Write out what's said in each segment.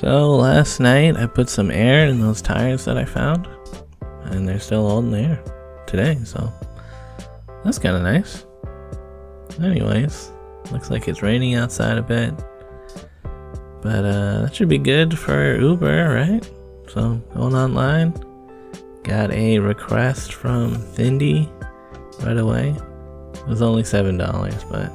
So last night I put some air in those tires that I found, and they're still holding air today, so that's kind of nice. Anyways, looks like it's raining outside a bit, but that should be good for Uber, right? So going online, got a request from Findy right away. It was only $7, but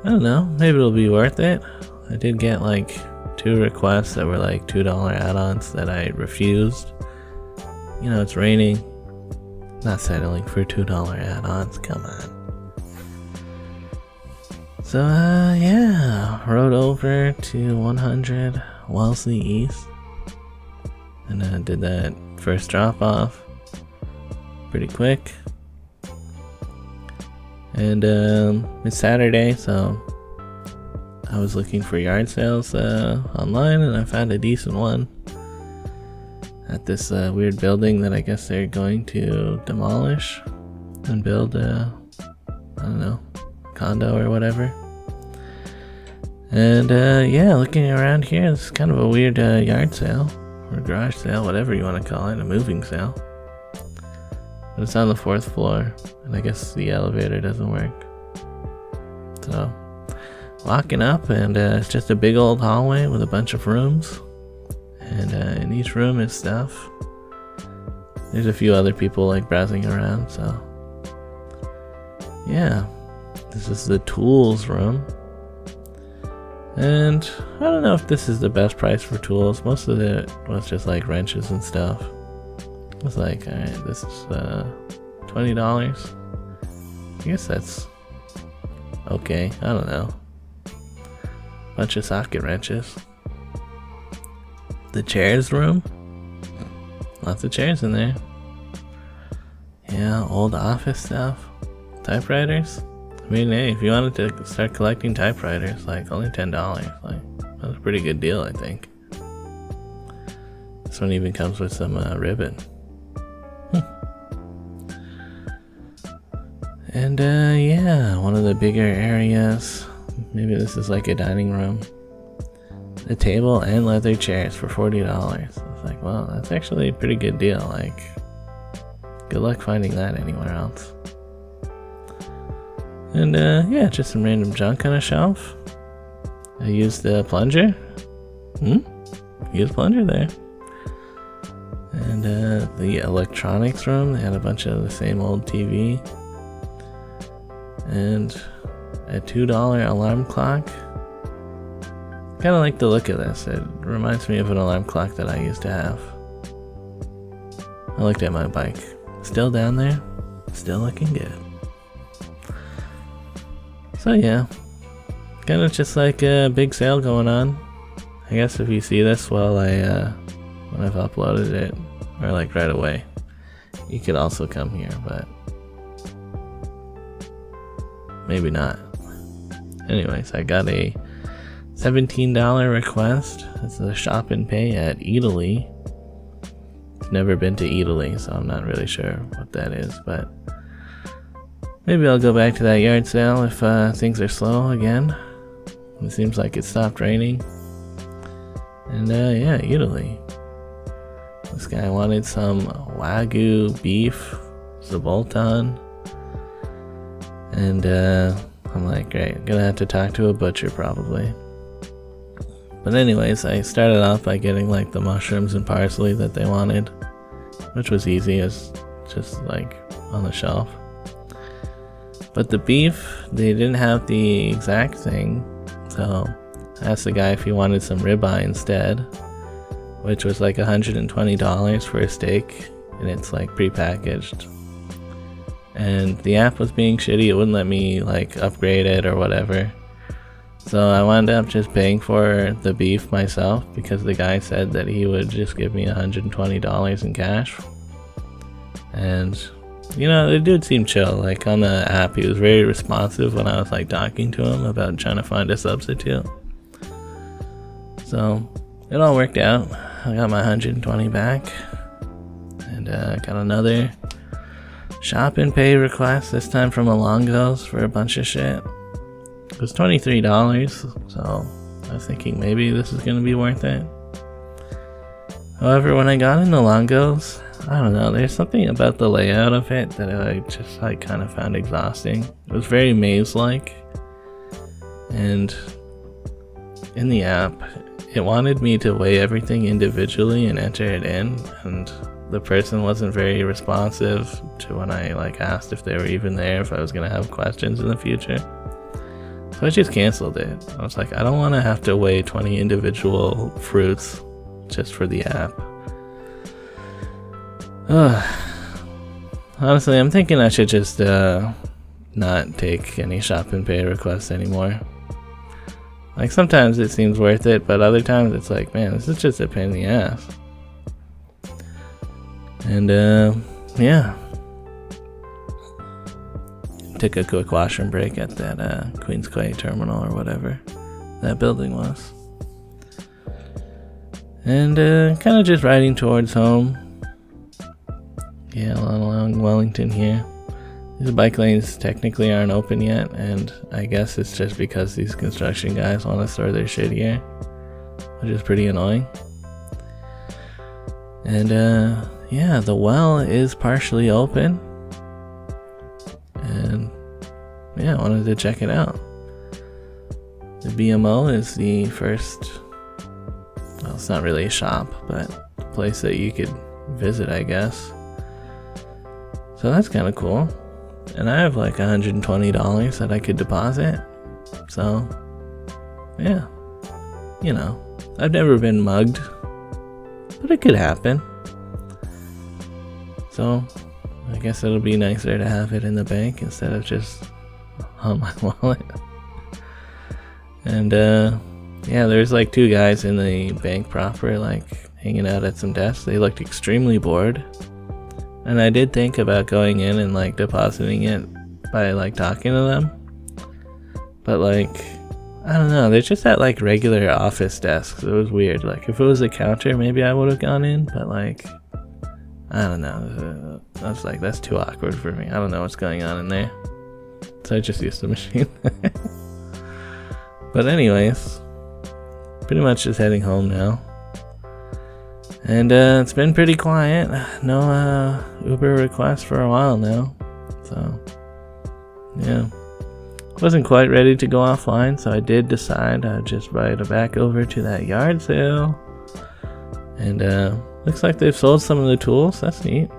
I don't know, maybe it'll be worth it. I did get like 2 requests that were like $2 add-ons that I refused. You know, it's raining. Not settling for $2 add-ons, come on. So yeah, rode over to 100 Wellesley East and did that first drop off pretty quick. And it's Saturday, so I was looking for yard sales online, and I found a decent one at this weird building that I guess they're going to demolish and build I don't know, condo or whatever. And yeah, looking around here, it's kind of a weird yard sale or garage sale, whatever you want to call it, a moving sale. But it's on the 4th floor, and I guess the elevator doesn't work. So walking up, and it's just a big old hallway with a bunch of rooms, and in each room is stuff. There's a few other people like browsing around, so yeah, this is the tools room. And I don't know if this is the best price for tools. Most of it was just like wrenches and stuff. I was like, alright, this is $20. I guess that's okay, I don't know. Bunch of socket wrenches. The chairs room, lots of chairs in there. Yeah, old office stuff. Typewriters. I mean, hey, if you wanted to start collecting typewriters, like only $10, like that's a pretty good deal, I think. This one even comes with some ribbon. And yeah, one of the bigger areas. Maybe this is like a dining room. The table and leather chairs for $40. I was like, well, that's actually a pretty good deal. Like, good luck finding that anywhere else. And yeah, just some random junk on a shelf. I used the plunger. Used plunger there. And the electronics room, they had a bunch of the same old TV. And a $2 alarm clock. Kind of like the look of this. It reminds me of an alarm clock that I used to have. I looked at my bike. Still down there. Still looking good. So yeah. Kind of just like a big sale going on. I guess if you see this while when I've uploaded it, or like right away, you could also come here, but maybe not. Anyways, I got a $17 request. It's a shop and pay at Italy. I've never been to Italy, so I'm not really sure what that is, but maybe I'll go back to that yard sale if things are slow again. It seems like it stopped raining. And yeah, Italy. This guy wanted some Wagyu beef, Zaboltan. And I'm like, great, gonna have to talk to a butcher probably. But anyways, I started off by getting like the mushrooms and parsley that they wanted, which was easy, it's just like on the shelf. But the beef, they didn't have the exact thing, so I asked the guy if he wanted some ribeye instead, which was like $120 for a steak, and it's like prepackaged. And the app was being shitty, it wouldn't let me like upgrade it or whatever. So I wound up just paying for the beef myself because the guy said that he would just give me $120 in cash. And you know, the dude seemed chill. Like on the app, he was very responsive when I was like talking to him about trying to find a substitute. So it all worked out. I got my $120 back, and got another shop and pay request, this time from Alongos for a bunch of shit. It was $23, so I was thinking maybe this is gonna be worth it. However, when I got into Longo's, I don't know, there's something about the layout of it that I just like kind of found exhausting. It was very maze-like, and in the app, it wanted me to weigh everything individually and enter it in, and the person wasn't very responsive to when I like asked if they were even there, if I was gonna have questions in the future. So I just canceled it. I was like, I don't want to have to weigh 20 individual fruits just for the app. Honestly, I'm thinking I should just not take any shop and pay requests anymore. Like, sometimes it seems worth it, but other times it's like, man, this is just a pain in the ass. And yeah, took a quick washroom break at that Queens Quay terminal or whatever that building was, and kind of just riding towards home. Yeah, along Wellington here. These bike lanes technically aren't open yet, and I guess it's just because these construction guys want to store their shit here, which is pretty annoying. And yeah, the well is partially open, and yeah, I wanted to check it out. The BMO is the first, well, it's not really a shop, but a place that you could visit, I guess. So that's kind of cool. And I have like $120 that I could deposit. So, yeah. You know, I've never been mugged, but it could happen. So, I guess it'll be nicer to have it in the bank instead of just on my wallet. And, yeah, there's like two guys in the bank proper, like, hanging out at some desks. They looked extremely bored. And I did think about going in and like depositing it by like talking to them. But like, I don't know, they're just at like regular office desks. It was weird. Like, if it was a counter, maybe I would have gone in, but like, I don't know. I was like, that's too awkward for me. I don't know what's going on in there. So I just used the machine. But anyways, pretty much just heading home now. And it's been pretty quiet. No Uber requests for a while now. So, yeah. Wasn't quite ready to go offline, so I did decide I'd just ride back over to that yard sale. And looks like they've sold some of the tools. That's neat.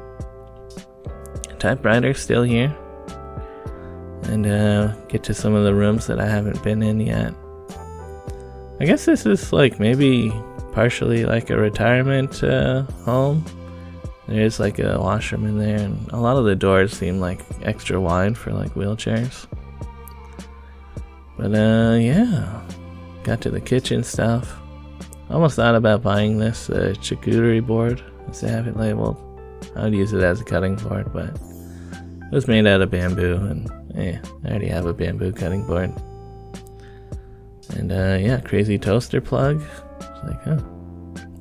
Typewriter's still here. And get to some of the rooms that I haven't been in yet. I guess this is like maybe partially like a retirement home. There's like a washroom in there, and a lot of the doors seem like extra wide for like wheelchairs. But yeah, got to the kitchen stuff. Almost thought about buying this charcuterie board, as they have it labeled. I would use it as a cutting board, but it was made out of bamboo, and I already have a bamboo cutting board. And yeah, crazy toaster plug. It's like, huh,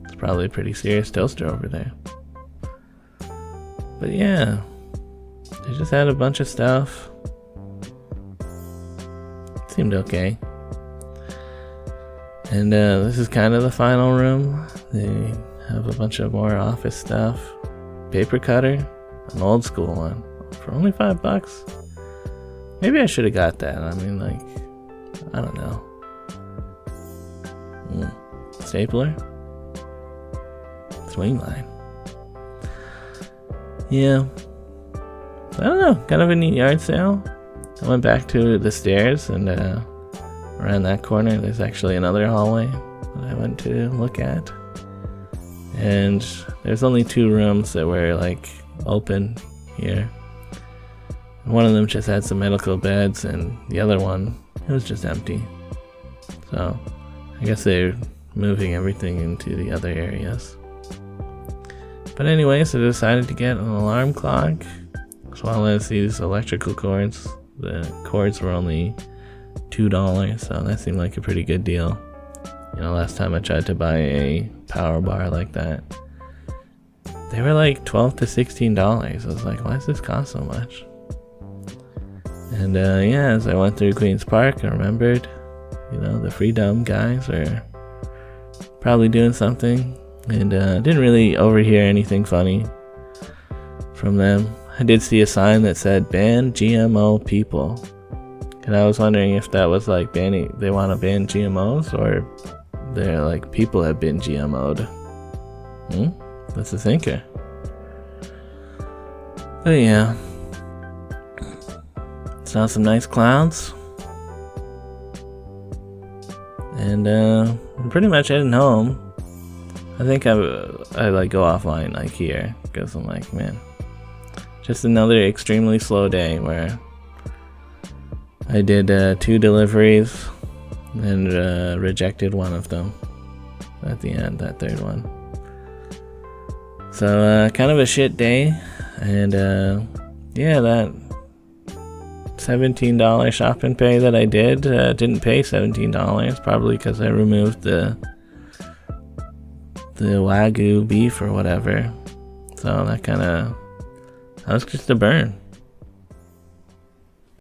it's probably a pretty serious toaster over there. But yeah, they just had a bunch of stuff. Seemed okay. And this is kind of the final room. They have a bunch of more office stuff. Paper cutter, an old school one, for only $5. Maybe I should have got that. I mean, like, I don't know. Stapler, swing line. Yeah, I don't know, kind of a neat yard sale. I went back to the stairs, and around that corner there's actually another hallway that I went to look at, and there's only 2 rooms that were like open here. One of them just had some medical beds, and the other one, it was just empty. So I guess they're moving everything into the other areas. But anyways, I decided to get an alarm clock, as well as these electrical cords. The cords were only $2, so that seemed like a pretty good deal. You know, last time I tried to buy a power bar like that, they were like $12 to $16. I was like, why does this cost so much? And yeah, as I went through Queen's Park, I remembered You know, the Freedom guys are probably doing something, and didn't really overhear anything funny from them. I did see a sign that said ban GMO people, and I was wondering if that was like banning, they want to ban GMOs, or they're like people have been GMO'd. That's a thinker. But yeah, saw some nice clouds, and pretty much heading home. I think I like go offline like here, because I'm like, man, just another extremely slow day where I did 2 deliveries and rejected one of them at the end, that third one. So kind of a shit day, and yeah, that $17 shop and pay that I did didn't pay $17, probably because I removed the Wagyu beef or whatever. So that was just a burn.